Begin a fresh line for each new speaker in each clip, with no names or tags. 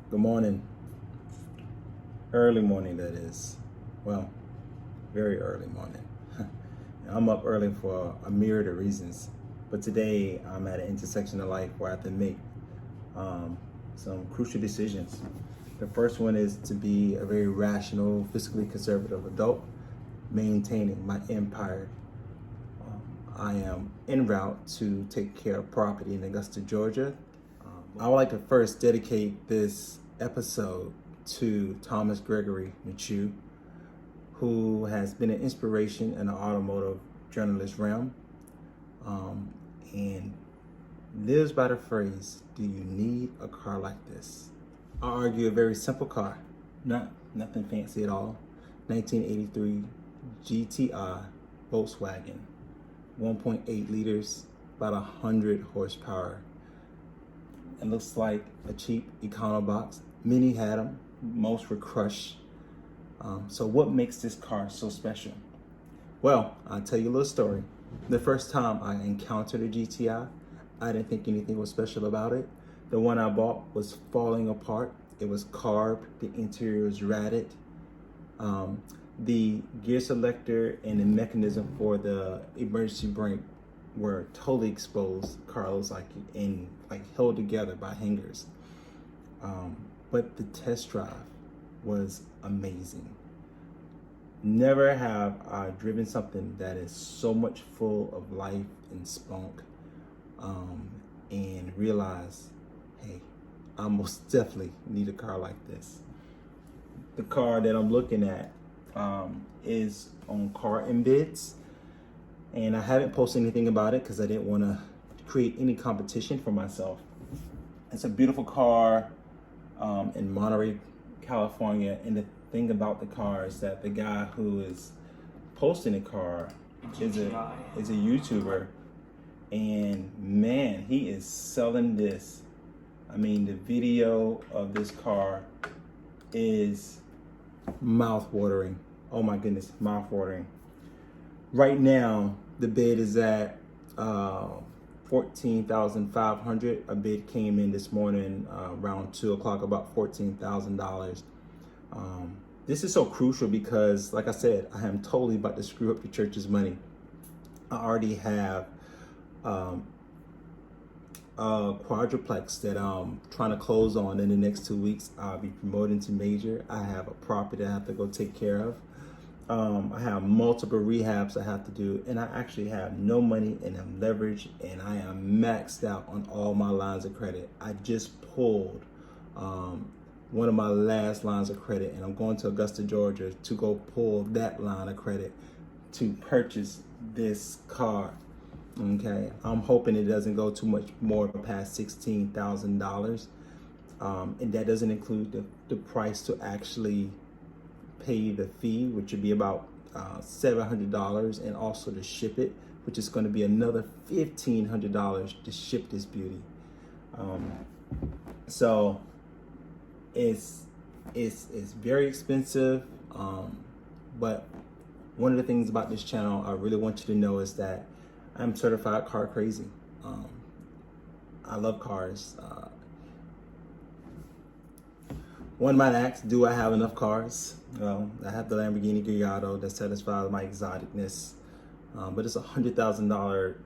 Good morning. Early morning, that is. Well, very early morning. I'm up early for a myriad of reasons. But today I'm at an intersection of life where I have to make some crucial decisions. The first one is to be a very rational, fiscally conservative adult, maintaining my empire. I am en route to take care of property in Augusta, Georgia. I would like to first dedicate this episode to Thomas Gregory Michu, who has been an inspiration in the automotive journalist realm, and lives by the phrase, "Do you need a car like this?" I argue a very simple car, nothing fancy at all. 1983 GTI Volkswagen, 1.8 liters, about 100 horsepower. It looks like a cheap Econobox. Many had them, most were crushed. So what makes this car so special? Well, I'll tell you a little story. The first time I encountered a GTI, I didn't think anything was special about it. The one I bought was falling apart. It was carved, the interior was ratted. The gear selector and the mechanism for the emergency brake were totally exposed. Car was like held together by hangers. But the test drive was amazing. Never have I driven something that is so much full of life and spunk, and realized, hey, I most definitely need a car like this. The car that I'm looking at is on Car and Bids, and I haven't posted anything about it because I didn't want to create any competition for myself. It's a beautiful car in Monterey, California, and the thing about the car is that the guy who is posting the car is a YouTuber, and man, he is selling this. I mean, the video of this car is mouth-watering. Oh my goodness, mouth-watering. Right now, the bid is at $14,500. A bid came in this morning around 2 o'clock, about $14,000. This is so crucial because, like I said, I am totally about to screw up the church's money. I already have a quadruplex that I'm trying to close on in the next 2 weeks. I'll be promoting to major. I have a property I have to go take care of. I have multiple rehabs I have to do, and I actually have no money and I'm leveraged, and I am maxed out on all my lines of credit. I just pulled one of my last lines of credit, and I'm going to Augusta, Georgia to go pull that line of credit to purchase this car. Okay, I'm hoping it doesn't go too much more past $16,000, and that doesn't include the price to actually pay the fee, which would be about $700, and also to ship it, which is going to be another $1,500 to ship this beauty. So it's very expensive, but one of the things about this channel I really want you to know is that I'm certified car crazy. I love cars. One might ask, do I have enough cars? Well, I have the Lamborghini Gallardo that satisfies my exoticness, but it's a $100,000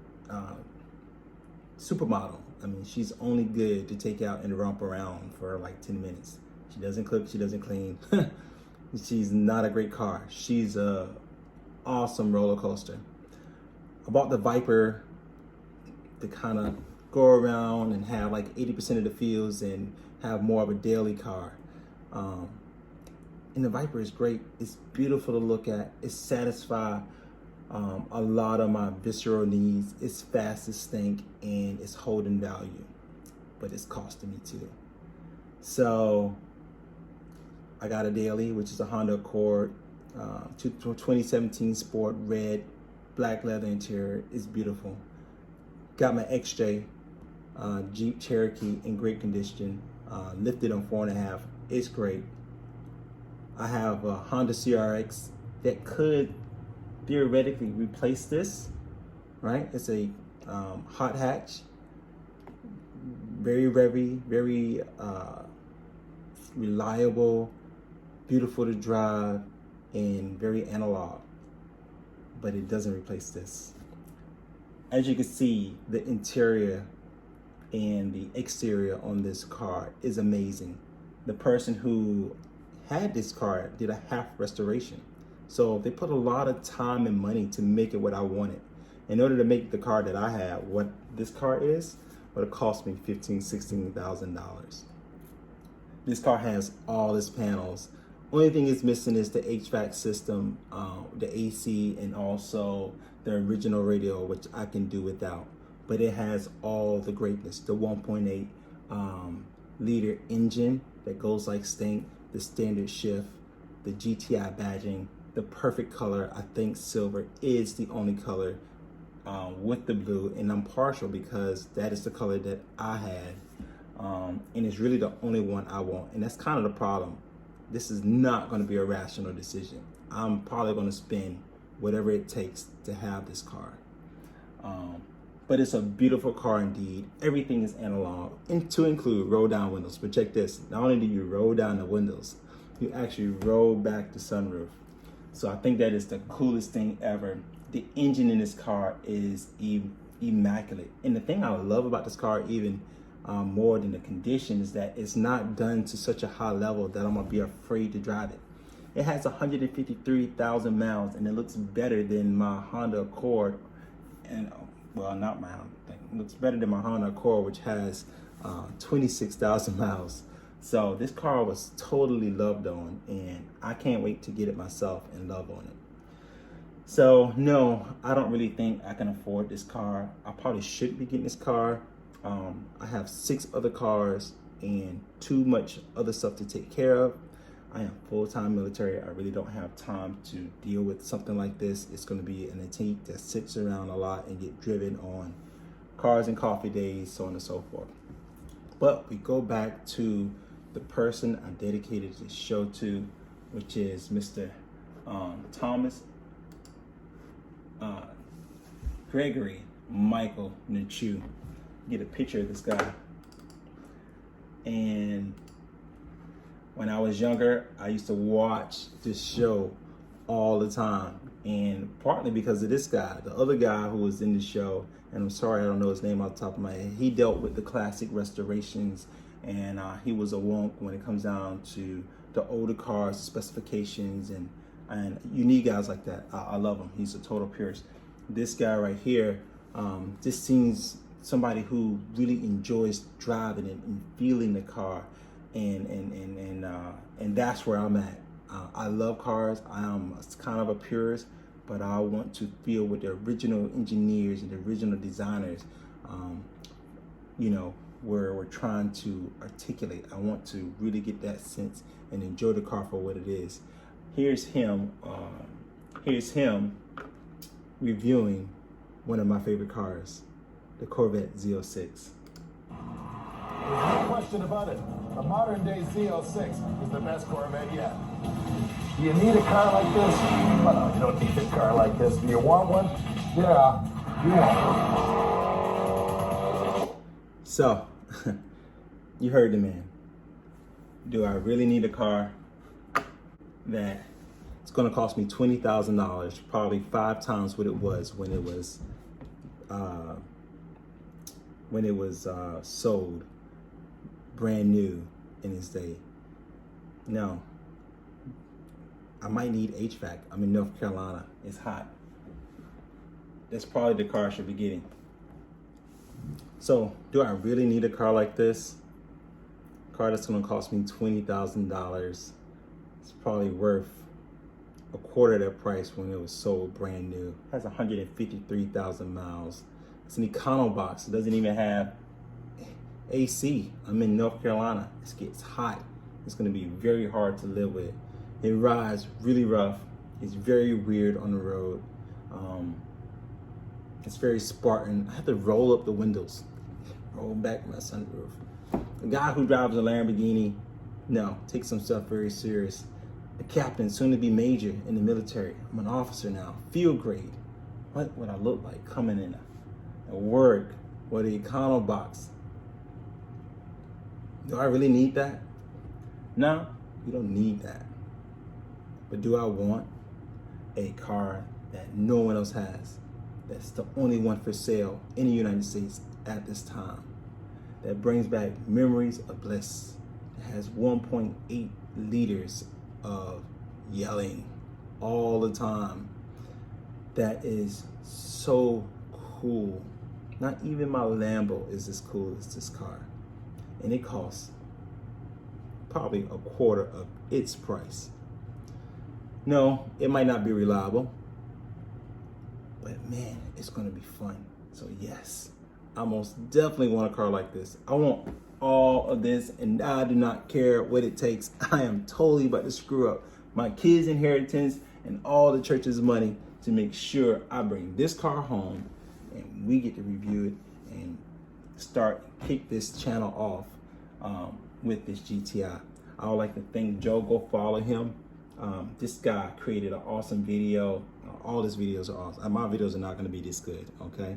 supermodel. I mean, she's only good to take out and romp around for like 10 minutes. She doesn't clip, she doesn't clean. She's not a great car. She's a awesome roller coaster. I bought the Viper to kind of go around and have like 80% of the fields and have more of a daily car. And the Viper is great. It's beautiful to look at. It satisfies a lot of my visceral needs. It's fast as stink and it's holding value, but it's costing me too. So I got a daily, which is a Honda Accord, 2017 Sport, red, black leather interior. It's beautiful. Got my XJ Jeep Cherokee in great condition, lifted on 4.5. It's great. I have a Honda CRX that could theoretically replace this, right? It's a hot hatch, very reliable, beautiful to drive, and very analog. But it doesn't replace this. As you can see, the interior and the exterior on this car is amazing. The person who had this car did a half restoration. So they put a lot of time and money to make it what I wanted. In order to make the car that I have what this car is, would have cost me $15,000–$16,000. This car has all its panels. Only thing it's missing is the HVAC system, the AC, and also the original radio, which I can do without. But it has all the greatness. The 1.8 liter engine that goes like stink, the standard shift, the GTI badging, the perfect color. I think silver is the only color with the blue, and I'm partial because that is the color that I had, and it's really the only one I want, and that's kind of the problem. This is not going to be a rational decision. I'm probably going to spend whatever it takes to have this car. But it's a beautiful car indeed. Everything is analog, and to include roll down windows. But check this, not only do you roll down the windows, you actually roll back the sunroof. So I think that is the coolest thing ever. The engine in this car is immaculate. And the thing I love about this car even more than the condition is that it's not done to such a high level that I'm gonna be afraid to drive it. It has 153,000 miles, and it looks better than my Honda Accord, and well, not my Honda thing. It looks better than my Honda Accord, which has 26,000 miles. So this car was totally loved on, and I can't wait to get it myself and love on it. So no, I don't really think I can afford this car. I probably shouldn't be getting this car. I have 6 other cars and too much other stuff to take care of. I am full-time military. I really don't have time to deal with something like this. It's going to be an antique that sits around a lot and get driven on cars and coffee days, so on and so forth. But we go back to the person I dedicated this show to, which is Mr. Thomas Gregory Michael Nachu. Get a picture of this guy. And when I was younger, I used to watch this show all the time, and partly because of this guy. The other guy who was in the show, and I'm sorry I don't know his name off the top of my head, he dealt with the classic restorations, and he was a wonk when it comes down to the older cars, specifications, and you need guys like that. I love him. He's a total purist. This guy right here just seems somebody who really enjoys driving and feeling the car, and that's where I'm at. I love cars. I am kind of a purist, but I want to feel what the original engineers and the original designers, we're trying to articulate. I want to really get that sense and enjoy the car for what it is. Here's him reviewing one of my favorite cars, the Corvette Z06.
There's no question about it. A modern day Z06 is the best Corvette yet. Do you need a car like this? Oh, no, you don't need a car like this. Do you want one? Yeah, you want one.
So, you heard the man. Do I really need a car that it's going to cost me $20,000, probably 5 times what it was when it was sold brand new in its day? No. I might need HVAC. I'm in North Carolina. It's hot. That's probably the car I should be getting. So, do I really need a car like this? A car that's going to cost me $20,000. It's probably worth a quarter of that price when it was sold brand new. It has 153,000 miles. It's an econo box. It doesn't even have AC. I'm in North Carolina. It gets hot. It's going to be very hard to live with. It rides really rough. It's very weird on the road. It's very Spartan. I have to roll up the windows, roll back my sunroof. A guy who drives a Lamborghini, no, takes some stuff very serious. A captain, soon to be major in the military. I'm an officer now, field grade. What would I look like coming in at work with an econo box? Do I really need that? Now, you don't need that. But do I want a car that no one else has? That's the only one for sale in the United States at this time. That brings back memories of bliss. It has 1.8 liters of yelling all the time. That is so cool. Not even my Lambo is as cool as this car. And it costs probably a quarter of its price. No, it might not be reliable, but man, it's gonna be fun. So yes, I most definitely want a car like this. I want all of this, and I do not care what it takes. I am totally about to screw up my kids' inheritance and all the church's money to make sure I bring this car home and we get to review it and kick this channel off with this GTI. I would like to thank Joe. Go follow him. This guy created an awesome video. All his videos are awesome. My videos are not going to be this good, okay?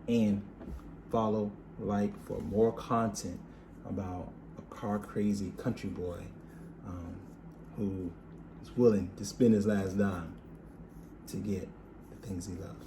And follow, like for more content about a car crazy country boy who is willing to spend his last dime to get the things he loves.